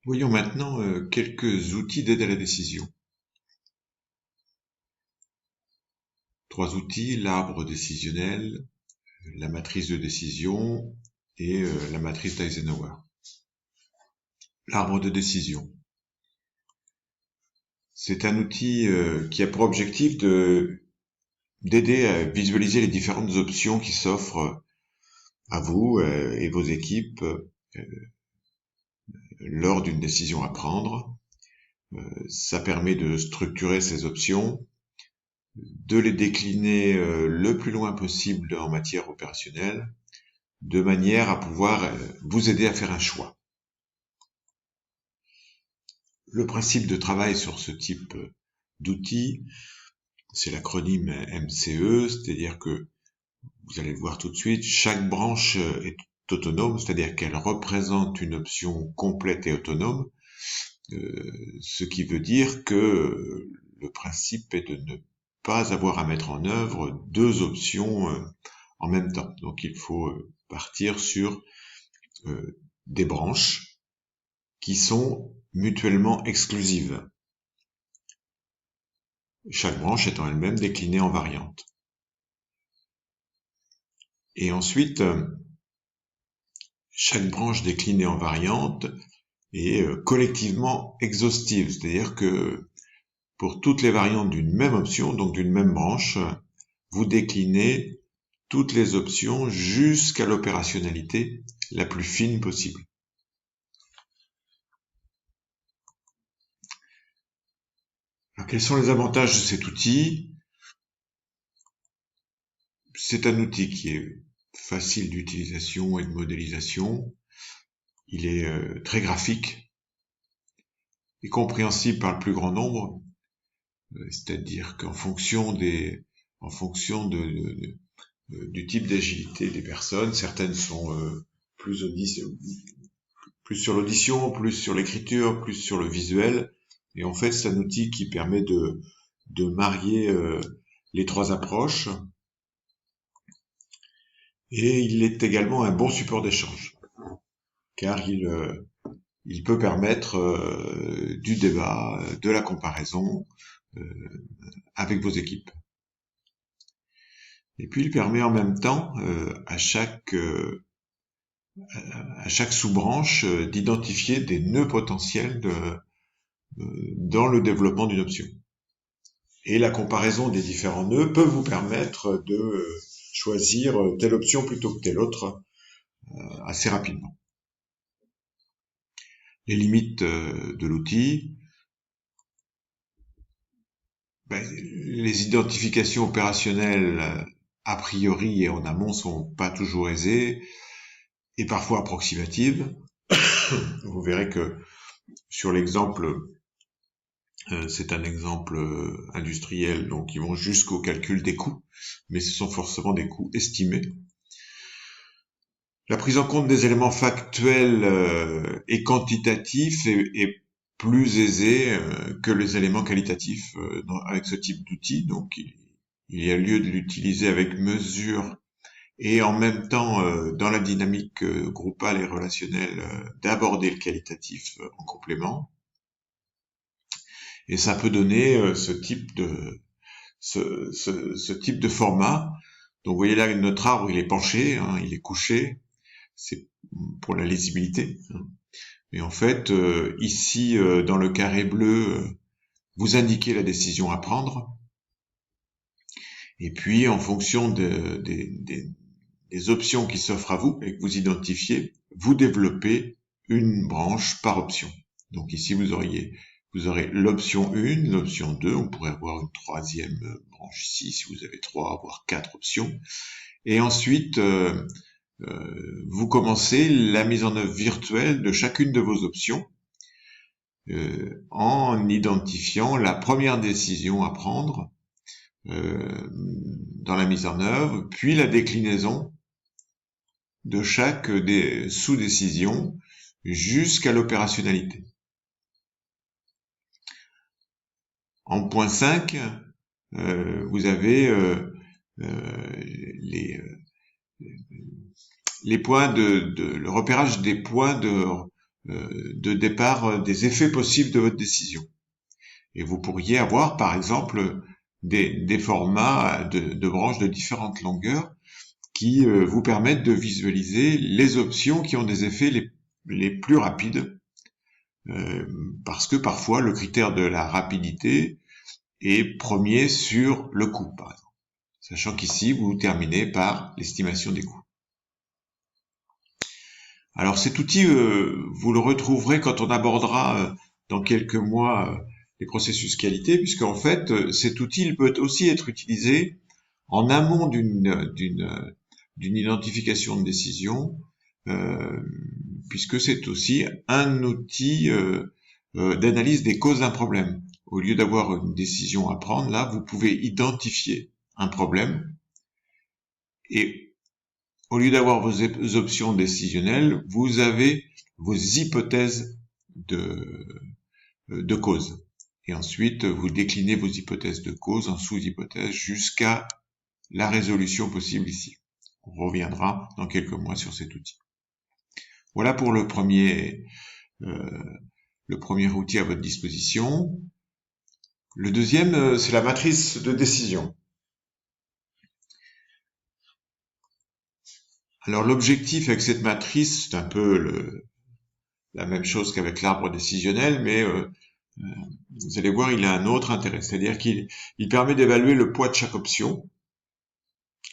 Voyons maintenant quelques outils d'aide à la décision. 3 outils, l'arbre décisionnel, la matrice de décision et la matrice d'Eisenhower. L'arbre de décision. C'est un outil qui a pour objectif d'aider à visualiser les différentes options qui s'offrent à vous et vos équipes lors d'une décision à prendre. Ça permet de structurer ces options, de les décliner le plus loin possible en matière opérationnelle, de manière à pouvoir vous aider à faire un choix. Le principe de travail sur ce type d'outil, c'est l'acronyme MCE, c'est-à-dire que, vous allez le voir tout de suite, chaque branche est autonome, c'est-à-dire qu'elle représente une option complète et autonome, ce qui veut dire que le principe est de ne pas avoir à mettre en œuvre 2 options en même temps. Donc il faut partir sur des branches qui sont mutuellement exclusives, chaque branche étant elle-même déclinée en variantes. Et ensuite, chaque branche déclinée en variantes est collectivement exhaustive, c'est-à-dire que pour toutes les variantes d'une même option, donc d'une même branche, vous déclinez toutes les options jusqu'à l'opérationnalité la plus fine possible. Alors, quels sont les avantages de cet outil? C'est un outil qui est facile d'utilisation et de modélisation. Il est très graphique et compréhensible par le plus grand nombre. C'est-à-dire qu'en fonction du type d'agilité des personnes, certaines sont plus sur l'audition, plus sur l'écriture, plus sur le visuel. Et en fait, c'est un outil qui permet de marier les 3 approches. Et il est également un bon support d'échange, car il peut permettre du débat, de la comparaison avec vos équipes. Et puis il permet en même temps à chaque sous-branche d'identifier des nœuds potentiels dans le développement d'une option. Et la comparaison des différents nœuds peut vous permettre de choisir telle option plutôt que telle autre assez rapidement. Les limites de l'outil, les identifications opérationnelles a priori et en amont sont pas toujours aisées et parfois approximatives. Vous verrez que sur l'exemple, c'est un exemple industriel, donc ils vont jusqu'au calcul des coûts, mais ce sont forcément des coûts estimés. La prise en compte des éléments factuels et quantitatifs est plus aisée que les éléments qualitatifs avec ce type d'outil, donc il y a lieu de l'utiliser avec mesure et en même temps, dans la dynamique groupale et relationnelle, d'aborder le qualitatif en complément. Et ça peut donner ce type de format. Donc vous voyez là, notre arbre, il est penché, hein, il est couché. C'est pour la lisibilité. Et en fait, ici, dans le carré bleu, vous indiquez la décision à prendre. Et puis, en fonction des options qui s'offrent à vous et que vous identifiez, vous développez une branche par option. Donc ici, vous aurez l'option 1, l'option 2, on pourrait avoir une 3e branche ici, si vous avez 3, voire 4 options. Et ensuite, vous commencez la mise en œuvre virtuelle de chacune de vos options en identifiant la première décision à prendre dans la mise en œuvre, puis la déclinaison de chaque des sous-décisions jusqu'à l'opérationnalité. En point 5, vous avez le repérage des points de départ des effets possibles de votre décision. Et vous pourriez avoir, par exemple, des formats de branches de différentes longueurs qui vous permettent de visualiser les options qui ont des effets les plus rapides, parce que parfois le critère de la rapidité est premier sur le coût, par exemple. Sachant qu'ici, vous terminez par l'estimation des coûts. Alors cet outil, vous le retrouverez quand on abordera dans quelques mois les processus qualité, puisqu'en fait, cet outil il peut aussi être utilisé en amont d'une identification de décision, puisque c'est aussi un outil d'analyse des causes d'un problème. Au lieu d'avoir une décision à prendre, là, vous pouvez identifier un problème et au lieu d'avoir vos options décisionnelles, vous avez vos hypothèses de cause. Et ensuite, vous déclinez vos hypothèses de cause en sous-hypothèses jusqu'à la résolution possible ici. On reviendra dans quelques mois sur cet outil. Voilà pour le premier outil à votre disposition. Le deuxième, c'est la matrice de décision. Alors l'objectif avec cette matrice, c'est un peu la même chose qu'avec l'arbre décisionnel, mais vous allez voir, il a un autre intérêt, c'est-à-dire qu'il permet d'évaluer le poids de chaque option,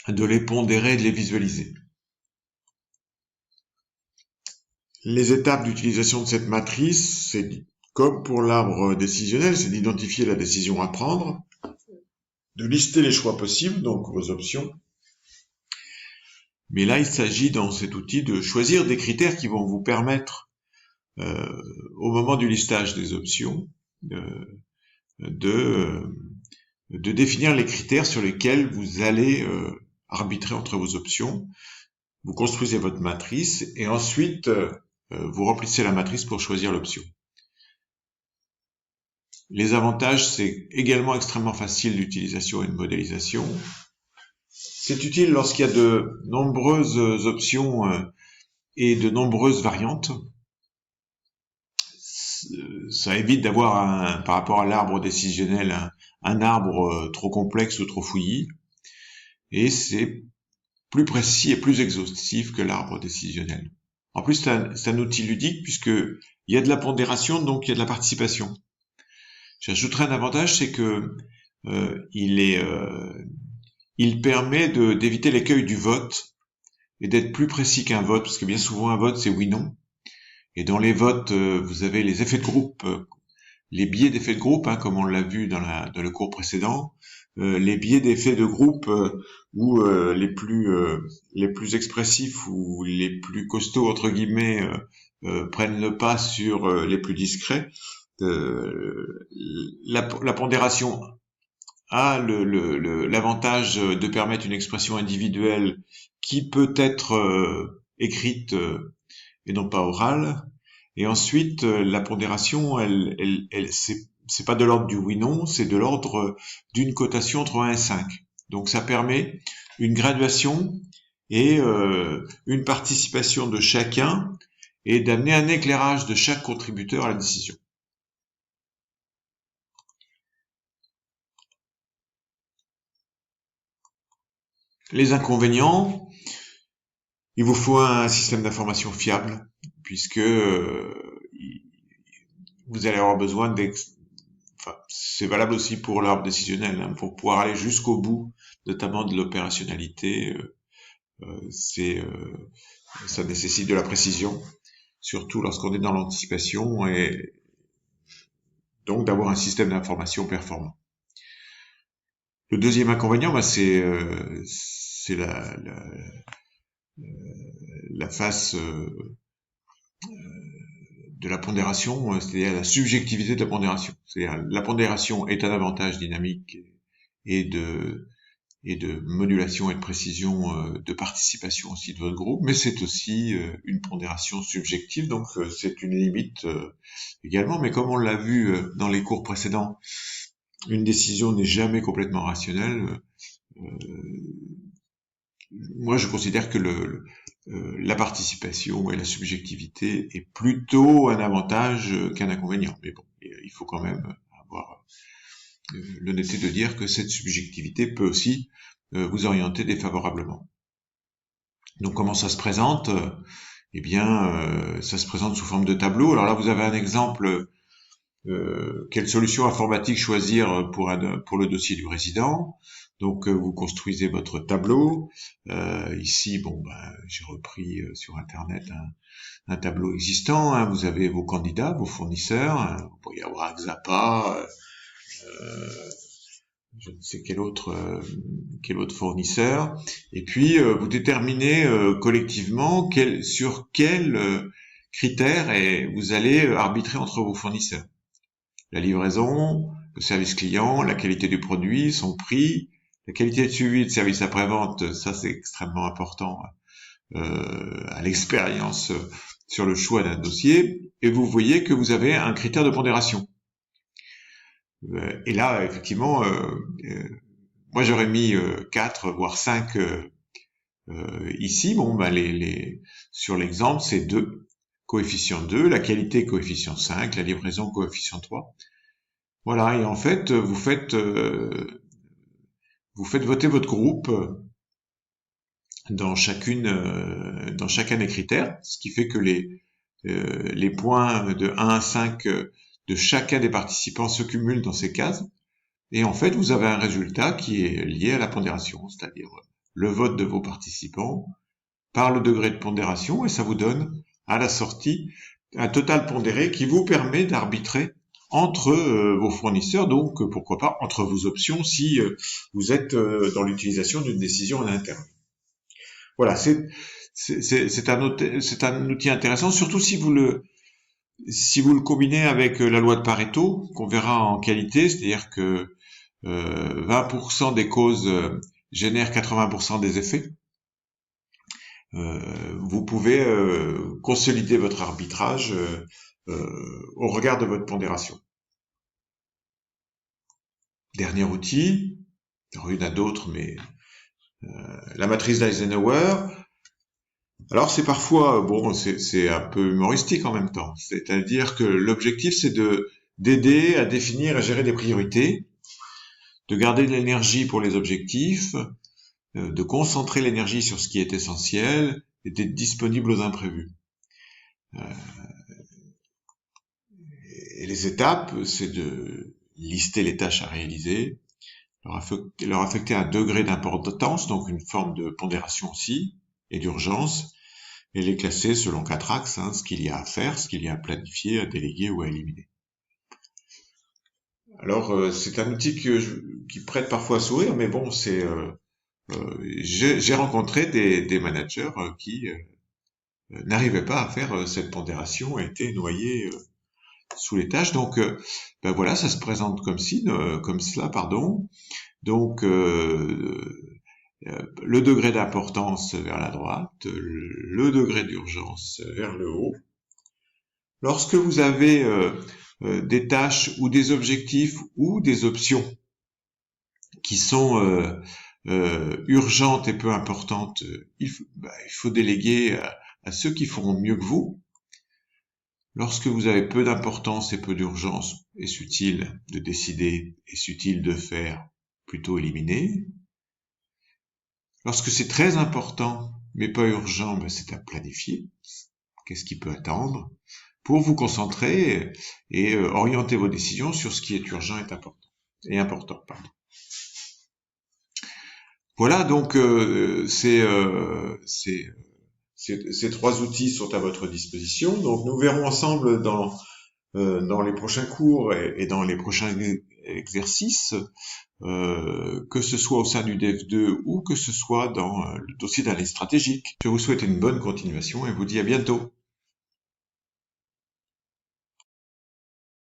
de les pondérer et de les visualiser. Les étapes d'utilisation de cette matrice, c'est comme pour l'arbre décisionnel, c'est d'identifier la décision à prendre, de lister les choix possibles, donc vos options. Mais là, il s'agit dans cet outil de choisir des critères qui vont vous permettre, au moment du listage des options, de définir les critères sur lesquels vous allez arbitrer entre vos options. Vous construisez votre matrice et ensuite vous remplissez la matrice pour choisir l'option. Les avantages, c'est également extrêmement facile d'utilisation et de modélisation. C'est utile lorsqu'il y a de nombreuses options et de nombreuses variantes. Ça évite d'avoir, par rapport à l'arbre décisionnel, un arbre trop complexe ou trop fouillis. Et c'est plus précis et plus exhaustif que l'arbre décisionnel. En plus, c'est un outil ludique puisque il y a de la pondération, donc il y a de la participation. J'ajouterai un avantage, c'est que il permet d'éviter l'écueil du vote et d'être plus précis qu'un vote, parce que bien souvent un vote c'est oui/non. Et dans les votes, vous avez les effets de groupe, les biais d'effets de groupe, comme on l'a vu dans le cours précédent, les biais d'effets de groupe où les plus expressifs ou les plus costauds entre guillemets prennent le pas sur les plus discrets. La pondération a l'avantage de permettre une expression individuelle qui peut être écrite et non pas orale. Et ensuite, la pondération, c'est pas de l'ordre du oui/non, c'est de l'ordre d'une cotation entre 1 et 5. Donc ça permet une graduation et une participation de chacun et d'amener un éclairage de chaque contributeur à la décision. Les inconvénients, il vous faut un système d'information fiable, puisque vous allez avoir besoin c'est valable aussi pour l'arbre décisionnel, pour pouvoir aller jusqu'au bout, notamment de l'opérationnalité, ça nécessite de la précision, surtout lorsqu'on est dans l'anticipation, et donc d'avoir un système d'information performant. Le deuxième inconvénient, c'est la face de la pondération, c'est-à-dire la subjectivité de la pondération. C'est-à-dire la pondération est un avantage dynamique et de modulation et de précision, de participation aussi de votre groupe, mais c'est aussi une pondération subjective, donc c'est une limite également. Mais comme on l'a vu dans les cours précédents, une décision n'est jamais complètement rationnelle. Moi, je considère que la participation et la subjectivité est plutôt un avantage qu'un inconvénient. Mais bon, il faut quand même avoir l'honnêteté de dire que cette subjectivité peut aussi vous orienter défavorablement. Donc comment ça se présente? Eh bien, ça se présente sous forme de tableau. Alors là, vous avez un exemple. Quelle solution informatique choisir pour le dossier du résident? Donc vous construisez votre tableau. Ici, bon, j'ai repris sur Internet un tableau existant. Hein. Vous avez vos candidats, vos fournisseurs. Hein. Vous pourriez avoir Axapa, je ne sais quel autre fournisseur. Et puis vous déterminez collectivement sur quels critères vous allez arbitrer entre vos fournisseurs. La livraison, le service client, la qualité du produit, son prix, la qualité de suivi de service après-vente, ça c'est extrêmement important à l'expérience sur le choix d'un dossier. Et vous voyez que vous avez un critère de pondération. Et là, effectivement, moi j'aurais mis 4, voire 5 ici. Bon, sur l'exemple, c'est 2. Coefficient 2, la qualité coefficient 5, la livraison coefficient 3. Voilà, et en fait, vous faites voter votre groupe dans chacun des critères, ce qui fait que les points de 1 à 5 de chacun des participants se cumulent dans ces cases, et en fait, vous avez un résultat qui est lié à la pondération, c'est-à-dire le vote de vos participants par le degré de pondération, et ça vous donne à la sortie un total pondéré qui vous permet d'arbitrer entre vos fournisseurs, donc pourquoi pas entre vos options si vous êtes dans l'utilisation d'une décision en interne. Voilà, c'est un outil intéressant, surtout si vous le combinez avec la loi de Pareto, qu'on verra en qualité, c'est-à-dire que 20% des causes génèrent 80% des effets. Vous pouvez consolider votre arbitrage au regard de votre pondération. Dernier outil, alors il y en a d'autres, mais la matrice d'Eisenhower. Alors c'est parfois, c'est un peu humoristique en même temps. C'est-à-dire que l'objectif c'est d'aider à définir et gérer des priorités, de garder de l'énergie pour les objectifs, de concentrer l'énergie sur ce qui est essentiel et d'être disponible aux imprévus. Et les étapes, c'est de lister les tâches à réaliser, leur affecter un degré d'importance, donc une forme de pondération aussi, et d'urgence, et les classer selon 4 axes, ce qu'il y a à faire, ce qu'il y a à planifier, à déléguer ou à éliminer. Alors, c'est un outil qui prête parfois à sourire, mais bon, j'ai rencontré des managers qui n'arrivaient pas à faire cette pondération, étaient noyés sous les tâches. Donc, voilà, ça se présente comme cela. Donc, le degré d'importance vers la droite, le degré d'urgence vers le haut. Lorsque vous avez des tâches ou des objectifs ou des options qui sont urgentes et peu importantes, il faut déléguer à ceux qui feront mieux que vous. Lorsque vous avez peu d'importance et peu d'urgence, est-ce utile de décider, est-ce utile de faire, plutôt éliminer. Lorsque c'est très important mais pas urgent, c'est à planifier. Qu'est-ce qui peut attendre pour vous concentrer et orienter vos décisions sur ce qui est urgent et important. Voilà, donc ces 3 outils sont à votre disposition. Donc nous verrons ensemble dans les prochains cours et dans les prochains exercices, que ce soit au sein du DEF2 ou que ce soit dans le dossier d'analyse stratégique. Je vous souhaite une bonne continuation et vous dis à bientôt.